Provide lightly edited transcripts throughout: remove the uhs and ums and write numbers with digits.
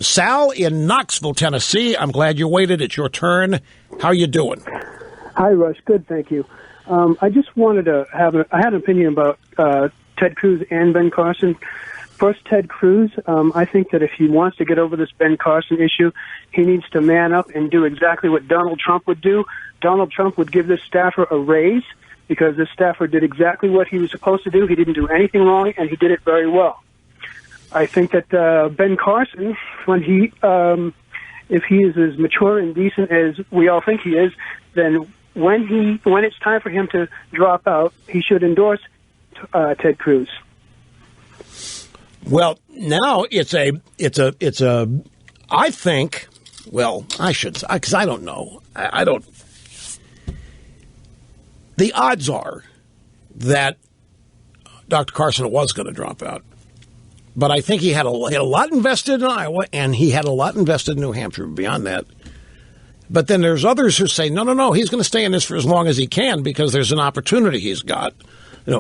Sal in Knoxville, Tennessee. I'm glad you waited. It's your turn. How you doing? Hi, Rush. Good, thank you. I just wanted to I had an opinion about Ted Cruz and Ben Carson. First, Ted Cruz. I think that if he wants to get over this Ben Carson issue, he needs to man up and do exactly what Donald Trump would do. Donald Trump would give this staffer a raise because this staffer did exactly what he was supposed to do. He didn't do anything wrong, and he did it very well. I think that Ben Carson, when if he is as mature and decent as we all think he is, then when it's time for him to drop out, he should endorse Ted Cruz. Well, now I think, well, I should, because I don't know. I don't. The odds are that Dr. Carson was going to drop out. But I think he had a lot invested in Iowa, and he had a lot invested in New Hampshire beyond that. But then there's others who say, no, he's going to stay in this for as long as he can because there's an opportunity he's got.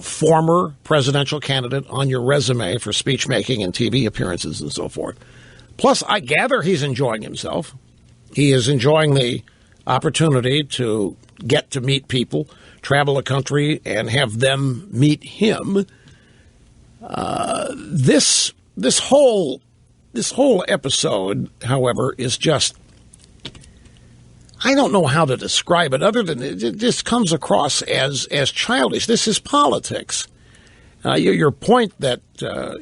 Former presidential candidate on your resume for speech making and TV appearances and so forth. Plus, I gather he's enjoying himself. He is enjoying the opportunity to get to meet people, travel the country, and have them meet him. This whole episode, however, is just, I don't know how to describe it other than it just comes across as childish. This is politics. Your point that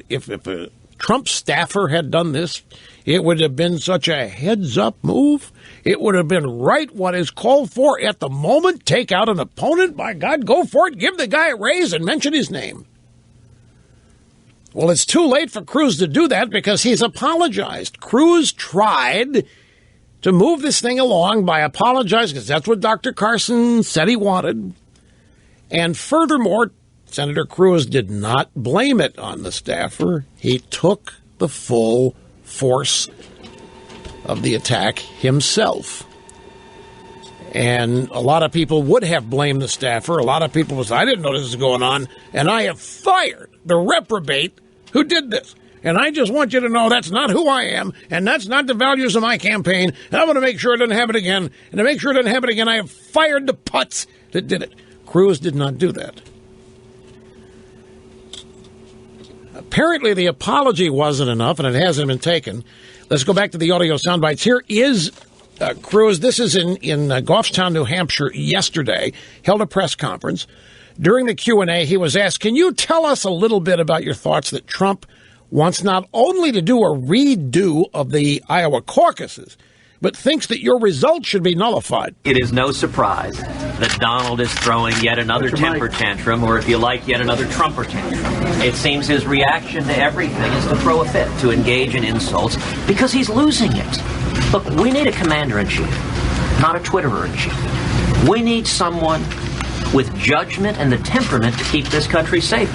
if a Trump staffer had done this, it would have been such a heads-up move. It would have been right what is called for at the moment. Take out an opponent. By God, go for it. Give the guy a raise and mention his name. Well, it's too late for Cruz to do that because he's apologized. Cruz tried to move this thing along by apologizing because that's what Dr. Carson said he wanted. And furthermore, Senator Cruz did not blame it on the staffer. He took the full force of the attack himself. And a lot of people would have blamed the staffer. A lot of people was, I didn't know this was going on, and I have fired the reprobate who did this. And I just want you to know that's not who I am, and that's not the values of my campaign, and I want to make sure it doesn't happen again. And to make sure it doesn't happen again, I have fired the putz that did it. Cruz did not do that. Apparently the apology wasn't enough, and it hasn't been taken. Let's go back to the audio sound bites. Here is Cruz. This is in Goffstown, New Hampshire, yesterday, held a press conference. During the Q&A, he was asked, can you tell us a little bit about your thoughts that Trump wants not only to do a redo of the Iowa caucuses, but thinks that your results should be nullified? It is no surprise that Donald is throwing yet another temper tantrum, or if you like, yet another Trumper tantrum. It seems his reaction to everything is to throw a fit, to engage in insults, because he's losing it. Look, we need a commander-in-chief, not a Twitterer-in-chief. We need someone with judgment and the temperament to keep this country safe.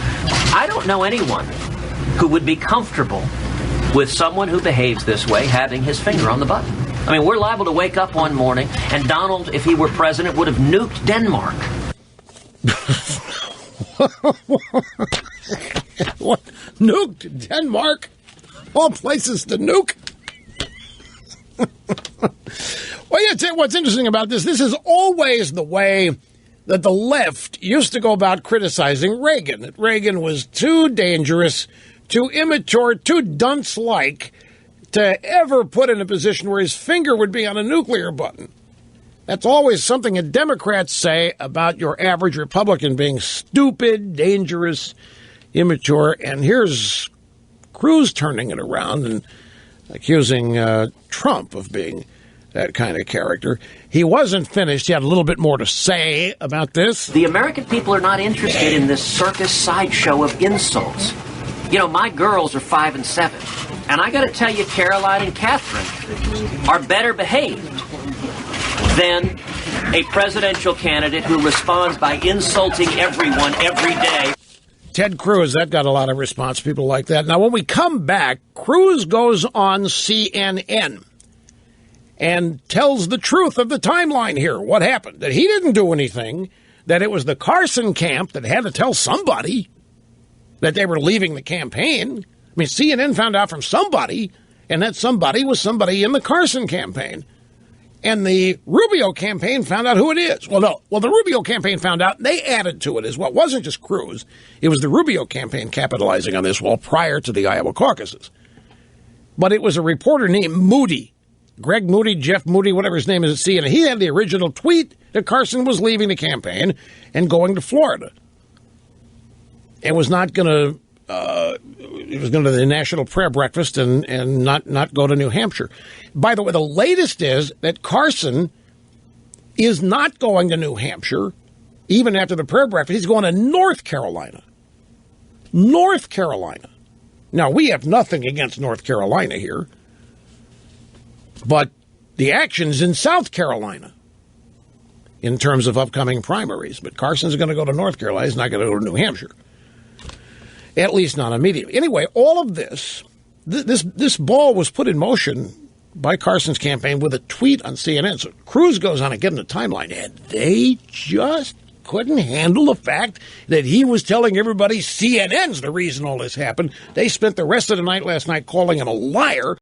I don't know anyone who would be comfortable with someone who behaves this way having his finger on the button. I mean, we're liable to wake up one morning and Donald, if he were president, would have nuked Denmark. What? Nuked Denmark? All places to nuke? Well, yeah, what's interesting about this is always the way that the left used to go about criticizing Reagan. That Reagan was too dangerous, too immature, too dunce-like to ever put in a position where his finger would be on a nuclear button. That's always something that Democrats say about your average Republican being stupid, dangerous, immature. And here's Cruz turning it around and accusing Trump of being that kind of character. He wasn't finished. He had a little bit more to say about this. The American people are not interested in this circus sideshow of insults. You know, my girls are 5 and 7. And I got to tell you, Caroline and Catherine are better behaved than a presidential candidate who responds by insulting everyone every day. Ted Cruz, that got a lot of response, people like that. Now, when we come back, Cruz goes on CNN and tells the truth of the timeline here. What happened? That he didn't do anything, that it was the Carson camp that had to tell somebody that they were leaving the campaign. I mean, CNN found out from somebody, And that somebody was somebody in the Carson campaign. And the Rubio campaign found out who it is. Well, no. Well, the Rubio campaign found out, and they added to it as well. It wasn't just Cruz. It was the Rubio campaign capitalizing on this prior to the Iowa caucuses. But it was a reporter named Moody. Greg Moody, Jeff Moody, whatever his name is at CNN. He had the original tweet that Carson was leaving the campaign and going to Florida. And was not going to, it was going to the National Prayer Breakfast and not go to New Hampshire. By the way, the latest is that Carson is not going to New Hampshire, even after the prayer breakfast. He's going to North Carolina. North Carolina. Now, we have nothing against North Carolina here, but the action's in South Carolina in terms of upcoming primaries. But Carson's going to go to North Carolina. He's not going to go to New Hampshire, at least not immediately. Anyway, all of this ball was put in motion by Carson's campaign with a tweet on CNN. So Cruz goes on and gives them the timeline, and they just couldn't handle the fact that he was telling everybody CNN's the reason all this happened. They spent the rest of the night last night calling him a liar.